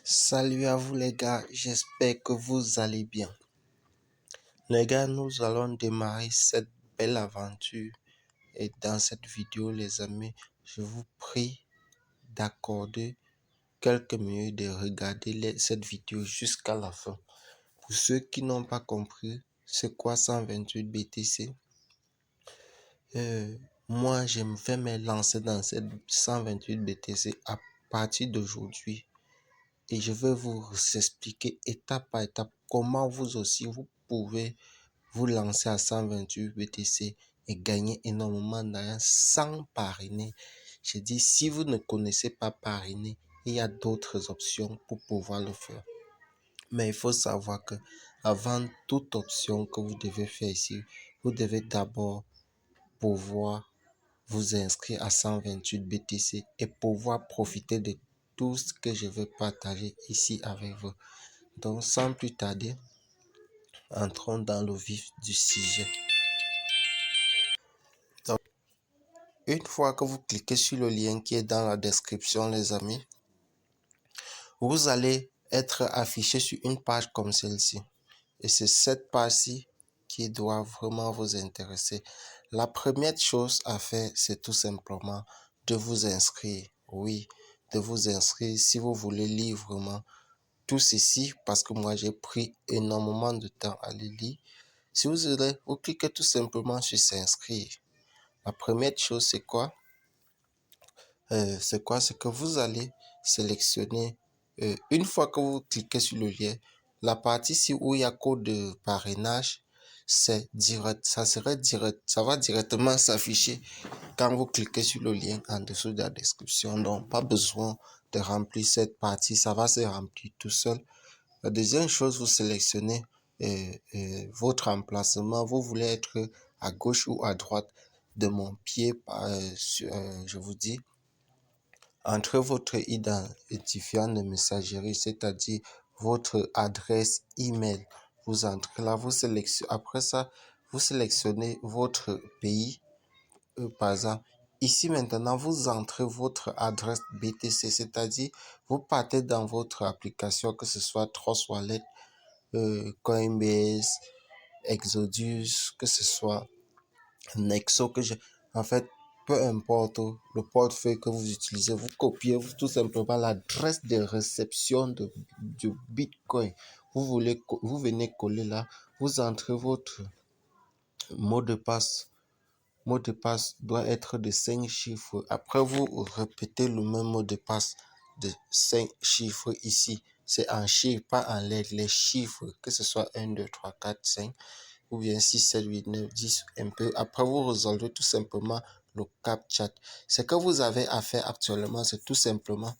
Salut à vous les gars, j'espère que vous allez bien. Les gars, nous allons démarrer cette belle aventure et dans cette vidéo les amis, je vous prie d'accorder quelques minutes de regarder cette vidéo jusqu'à la fin. Pour ceux qui n'ont pas compris, c'est quoi 128 BTC? Moi, je me vais me lancer dans cette 128 BTC à partir d'aujourd'hui. Et je vais vous expliquer étape par étape comment vous aussi vous pouvez vous lancer à 128 BTC et gagner énormément d'argent sans parrainer. Je dis, si vous ne connaissez pas parrainer, il y a d'autres options pour pouvoir le faire. Mais il faut savoir que avant toute option que vous devez faire ici, vous devez d'abord pouvoir vous inscrire à 128 BTC et pouvoir profiter de tout ce que je vais partager ici avec vous. Donc, sans plus tarder, entrons dans le vif du sujet. Donc, une fois que vous cliquez sur le lien qui est dans la description, les amis, vous allez être affiché sur une page comme celle-ci. Et c'est cette page-ci qui doit vraiment vous intéresser. La première chose à faire, c'est tout simplement de vous inscrire. Oui, de vous inscrire si vous voulez lire vraiment tout ceci, parce que moi j'ai pris énormément de temps à le lire. Si vous allez, vous cliquez tout simplement sur s'inscrire. La première chose, c'est quoi? C'est que vous allez sélectionner, une fois que vous cliquez sur le lien, la partie ici où il y a code de parrainage, c'est direct, ça va directement s'afficher quand vous cliquez sur le lien en dessous de la description. Donc, pas besoin de remplir cette partie, ça va se remplir tout seul. La deuxième chose, vous sélectionnez votre emplacement. Vous voulez être à gauche ou à droite de mon pied, je vous dis, entre votre identifiant de messagerie, c'est-à-dire votre adresse email. Vous entrez là, vous sélectionnez, après ça, vous sélectionnez votre pays, par exemple. Ici maintenant, vous entrez votre adresse BTC, c'est-à-dire vous partez dans votre application, que ce soit Trust Wallet, Coinbase, Exodus, que ce soit Nexo, en fait, peu importe le portefeuille que vous utilisez, vous copiez tout simplement l'adresse de réception de Bitcoin. Vous venez coller là, vous entrez votre mot de passe. Mot de passe doit être de 5 chiffres. Après, vous répétez le même mot de passe de 5 chiffres ici. C'est en chiffres, pas en lettres. Les chiffres, que ce soit 1, 2, 3, 4, 5, ou bien 6, 7, 8, 9, 10, un peu. Après, vous résolvez tout simplement le CAPTCHA. Ce que vous avez à faire actuellement, c'est tout simplement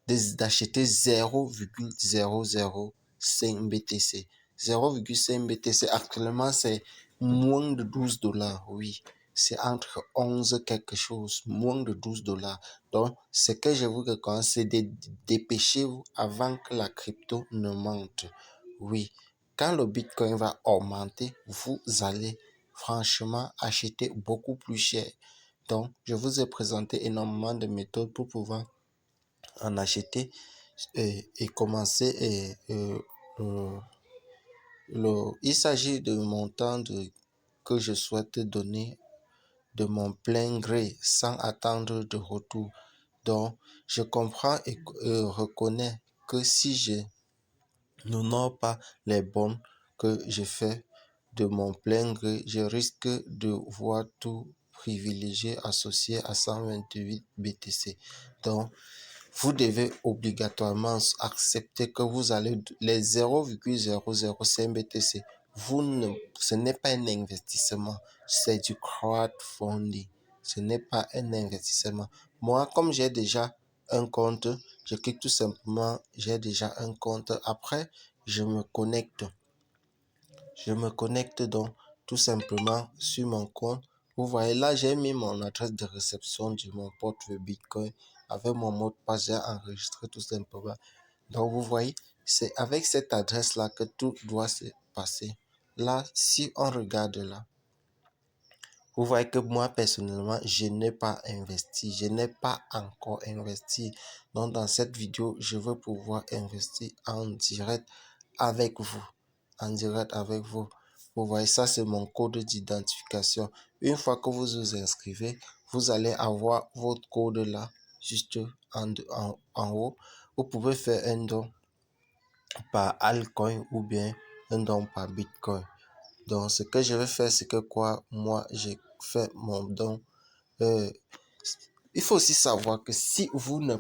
d'acheter 0,005 BTC. 0,5 BTC, actuellement, c'est moins de 12 dollars. Oui, c'est entre 11 quelque chose, moins de 12 dollars. Donc, ce que je vous recommande, c'est de dépêcher-vous avant que la crypto ne monte. Oui, quand le Bitcoin va augmenter, vous allez franchement acheter beaucoup plus cher. Donc, je vous ai présenté énormément de méthodes pour pouvoir en acheter et commencer. Il s'agit de montant que je souhaite donner de mon plein gré sans attendre de retour. Donc, je comprends et reconnais que si je n'honore pas les bons que je fais de mon plein gré, je risque de voir tout privilégié associé à 128 BTC. Donc, vous devez obligatoirement accepter que vous allez les 0,005 BTC. Ce n'est pas un investissement, c'est du crowdfunding. Ce n'est pas un investissement. Moi, comme j'ai déjà un compte, je clique tout simplement, j'ai déjà un compte. Après, je me connecte. Je me connecte donc tout simplement sur mon compte. Vous voyez là, j'ai mis mon adresse de réception de mon portefeuille Bitcoin avec mon mot de passe, j'ai enregistré tout simplement. Donc vous voyez, c'est avec cette adresse-là que tout doit se passer. Là, si on regarde là, Vous voyez que moi, personnellement, je n'ai pas investi. Je n'ai pas encore investi. Donc, dans cette vidéo, je veux pouvoir investir en direct avec vous. En direct avec vous. Vous voyez, ça, c'est mon code d'identification. Une fois que vous vous inscrivez, vous allez avoir votre code là, juste en haut. Vous pouvez faire un don par altcoin ou bien un don par Bitcoin. Donc, ce que je vais faire, c'est que quoi, moi, j'ai fait mon don. Euh, il faut aussi savoir que si vous ne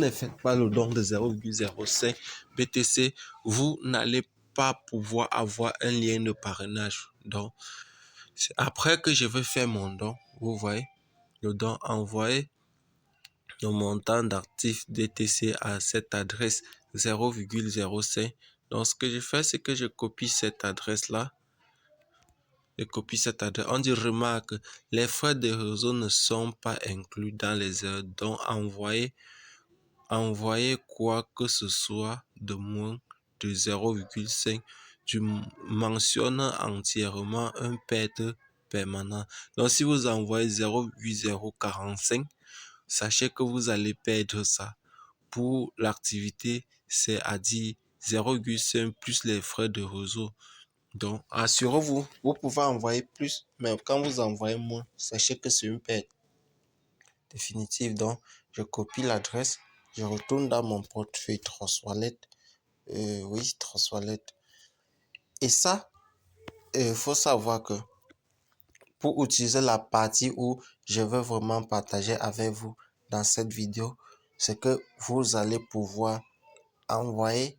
faites pas le don de 0,05 BTC, vous n'allez pas pouvoir avoir un lien de parrainage. Donc, c'est après que je vais faire mon don, vous voyez, le don envoyé, le montant d'actifs DTC à cette adresse 0,05. Donc, ce que je fais, c'est que je copie cette adresse-là. Je copie cette adresse. On dit remarque, les frais de réseau ne sont pas inclus dans les heures. Donc, envoyer quoi que ce soit de moins de 0,5. Tu mentionnes entièrement un perte permanent. Donc, si vous envoyez 0,045, sachez que vous allez perdre ça. Pour l'activité, c'est à dire 0,5 plus les frais de réseau. Donc, assurez-vous, vous pouvez envoyer plus, mais quand vous envoyez moins, sachez que c'est une perte définitive. Donc, je copie l'adresse, je retourne dans mon portefeuille Trustwallet. Oui, Trustwallet. Et ça, il faut savoir que pour utiliser la partie où je veux vraiment partager avec vous dans cette vidéo, c'est que vous allez pouvoir envoyer,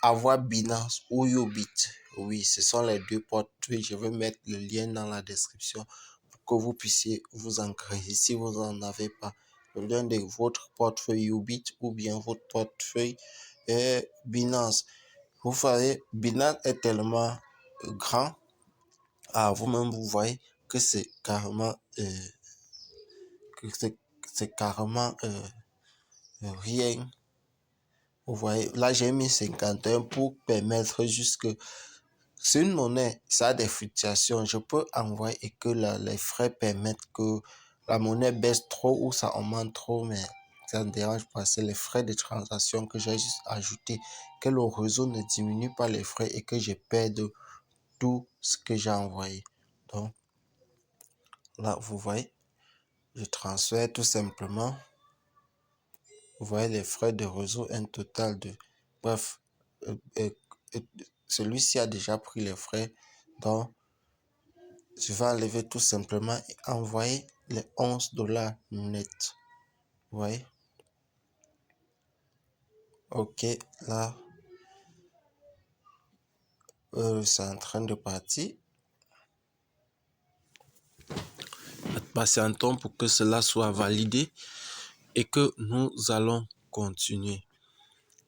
avoir Binance ou Ubit. Oui, ce sont les deux portefeuilles. Je vais mettre le lien dans la description pour que vous puissiez vous engraisser si vous n'en avez pas. Le lien de votre portefeuille Ubit ou bien votre portefeuille Binance. Vous voyez, Binance est tellement grand. Vous-même, vous voyez que c'est carrément, que c'est carrément rien. Vous voyez, là, j'ai mis 51 pour permettre juste que c'est une monnaie, ça a des fluctuations. Je peux envoyer et que les frais permettent que la monnaie baisse trop ou ça augmente trop, mais ça ne dérange pas. C'est les frais de transaction que j'ai juste ajouté, que le réseau ne diminue pas les frais et que je perde tout ce que j'ai envoyé. Donc, là, vous voyez, je transfère tout simplement. Vous voyez les frais de réseau, un total de... Bref, euh, euh, euh, celui-ci a déjà pris les frais. Donc, je vais enlever tout simplement et envoyer les 11 dollars net. Vous voyez? Ok, là, c'est en train de partir. Patientons pour que cela soit validé et que nous allons continuer.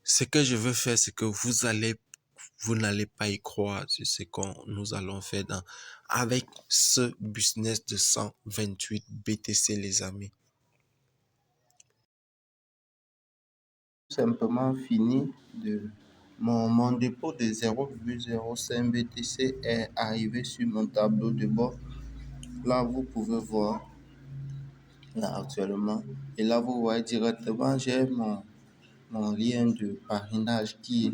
Ce que je veux faire, c'est que vous n'allez pas y croire sur ce que nous allons faire avec ce business de 128 BTC, les amis. Simplement fini de mon dépôt de 0,05 BTC est arrivé sur mon tableau de bord. Là, vous pouvez voir là actuellement. Et là, vous voyez directement, j'ai mon lien de parrainage qui est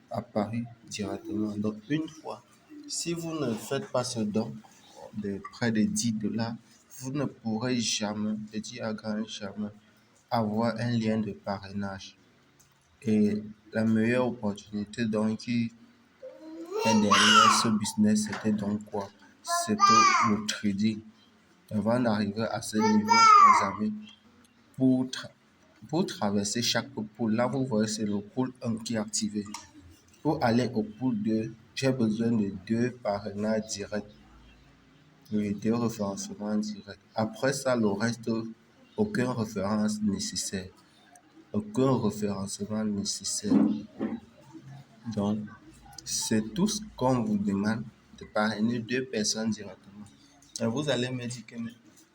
apparu directement. Donc, une fois, si vous ne faites pas ce don de près de 10 dollars, vous ne pourrez jamais, je dis à grand jamais, avoir un lien de parrainage. Et la meilleure opportunité donc qui est derrière ce business, c'était donc quoi? C'était le trading. Avant d'arriver à ce niveau, les amis, pour, pour traverser chaque pool, là vous voyez, c'est le pool 1 qui est activé. Pour aller au pool 2, j'ai besoin de 2 parrainages directs et 2 référencements directs. Après ça, le reste, aucune référence nécessaire. Aucun référencement nécessaire. Donc, c'est tout ce qu'on vous demande de parrainer 2 personnes directement. Et vous allez me dire que,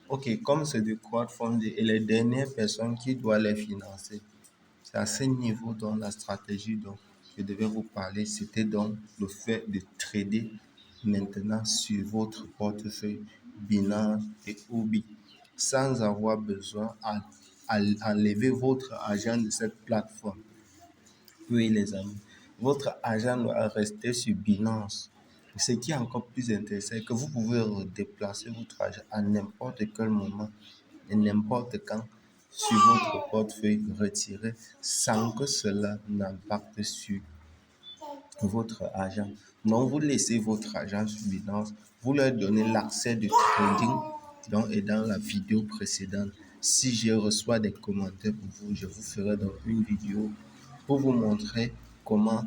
ok, comme c'est du crowdfunding et les dernières personnes qui doivent les financer, c'est à ce niveau dont la stratégie dont je devais vous parler, c'était donc le fait de trader maintenant sur votre portefeuille Binance et Huobi sans avoir besoin à enlever votre argent de cette plateforme. Oui, les amis, votre argent doit rester sur Binance. Ce qui est encore plus intéressant, c'est que vous pouvez redéplacer votre argent à n'importe quel moment et n'importe quand sur votre portefeuille retiré sans que cela n'impacte sur votre argent. Donc, vous laissez votre argent sur Binance, vous leur donnez l'accès de trading. Donc, et dans la vidéo précédente, si je reçois des commentaires pour vous, je vous ferai donc une vidéo pour vous montrer comment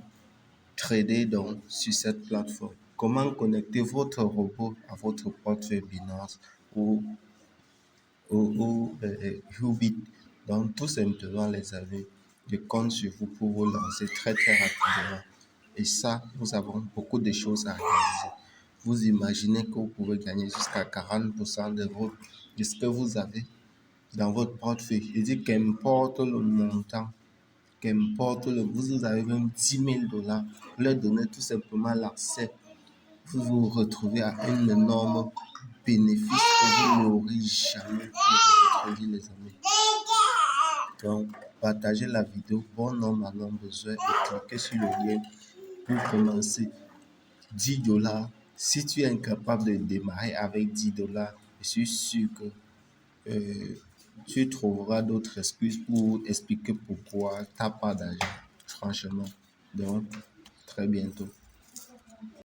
trader donc sur cette plateforme. Comment connecter votre robot à votre portefeuille Binance ou Huobi. Donc, tout simplement, les amis, je compte sur vous pour vous lancer très rapidement. Et ça, nous avons beaucoup de choses à réaliser. Vous imaginez que vous pouvez gagner jusqu'à 40% de ce que vous avez dans votre portefeuille. Je dis qu'importe le montant, vous avez même 10 000 $, vous leur donnez tout simplement l'accès. Vous vous retrouvez à un énorme bénéfice que vous n'aurez jamais pu retrouver, les amis. Donc, partagez la vidéo, bon nombre en nombre besoin et cliquez sur le lien pour commencer. 10 $. Si tu es incapable de démarrer avec 10 $, je suis sûr que tu trouveras d'autres excuses pour expliquer pourquoi tu n'as pas d'argent. Franchement. Donc, très bientôt.